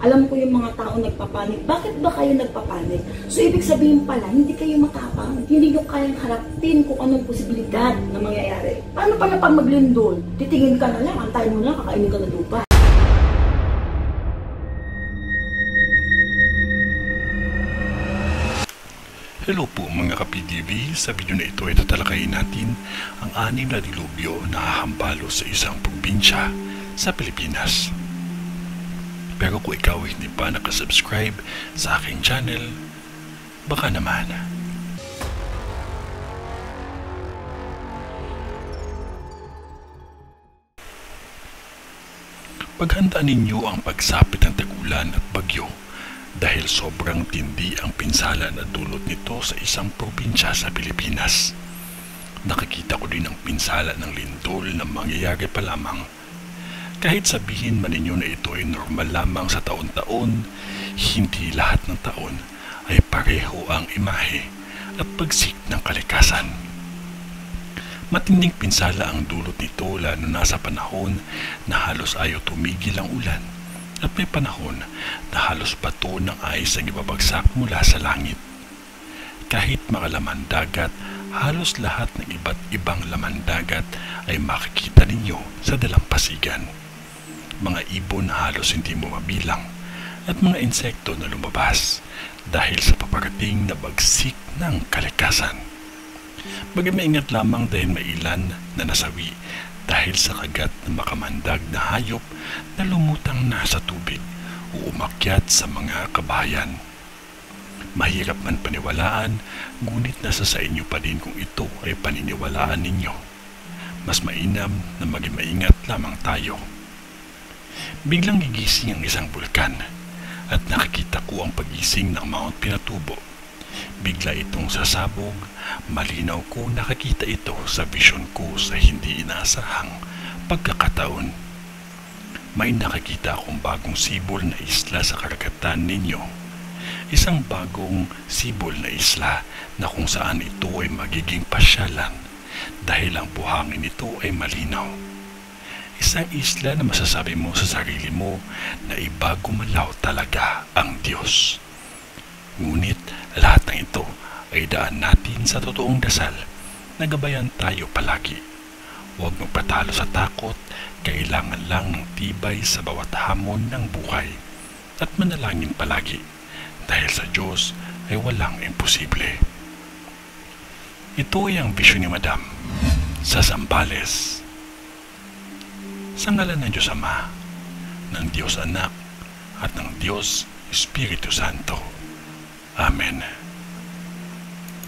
Alam ko yung mga tao nagpapanik. Bakit ba kayo nagpapanik? So, ibig sabihin pala, hindi kayo matapang. Hindi nyo kayang harapin kung anong posibilidad na mangyayari. Paano pala pag maglindol? Titingin ka na lang, antayin mo na, kakainin ka na lupa. Hello po mga ka-PTV, sa video na ito ay tatalakayin natin ang 6 na dilubyo na hahambalo sa isang probinsya sa Pilipinas. Pero kung ikaw ay hindi pa nakasubscribe sa aking channel, baka naman. Paghandaan ninyo ang pagsapit ng tag-ulan at bagyo dahil sobrang tindi ang pinsala na dulot nito sa isang probinsya sa Pilipinas. Nakikita ko din ang pinsala ng lindol na mangyayari pa lamang. Kahit sabihin man ninyo na ito ay normal lamang sa taon-taon, hindi lahat ng taon ay pareho ang imahe at pagsik ng kalikasan. Matinding pinsala ang dulot nito lalo na sa panahon na halos ayaw tumigil ang ulan at may panahon na halos bato ng ais ang ibabagsak mula sa langit. Kahit mga laman dagat, halos lahat ng iba't ibang laman dagat ay makikita ninyo sa dalampasigan. Mga ibon na halos hindi mo mabilang at mga insekto na lumabas dahil sa paparating na bagsik ng kalikasan. Bagay maingat lamang dahil may ilan na nasawi dahil sa kagat ng makamandag na hayop na lumutang nasa tubig o umakyat sa mga kabahayan. Mahirap man paniwalaan, ngunit nasa sa inyo pa din kung ito ay paniniwalaan ninyo. Mas mainam na maging maingat lamang tayo. Biglang gigising ang isang bulkan at nakikita ko ang pagising ng Mount Pinatubo. Bigla itong sasabog, malinaw ko nakikita ito sa vision ko sa hindi inaasahang pagkakataon. May nakikita akong bagong sibol na isla sa karagatan ninyo. Isang bagong sibol na isla na kung saan ito ay magiging pasyalan dahil ang buhangin nito ay malinaw. Isang isla na masasabi mo sa sarili mo na iba gumalaw talaga ang Diyos. Ngunit lahat ng ito ay daan natin sa totoong dasal na gabayan tayo palagi. Huwag magpatalo sa takot, kailangan lang ng tibay sa bawat hamon ng buhay at manalangin palagi dahil sa Diyos ay walang imposible. Ito ay ang bisyon ni Madam sa Zambales. Sa ngalan ng Diyos Ama, ng Diyos Anak, at ng Diyos Espiritu Santo. Amen.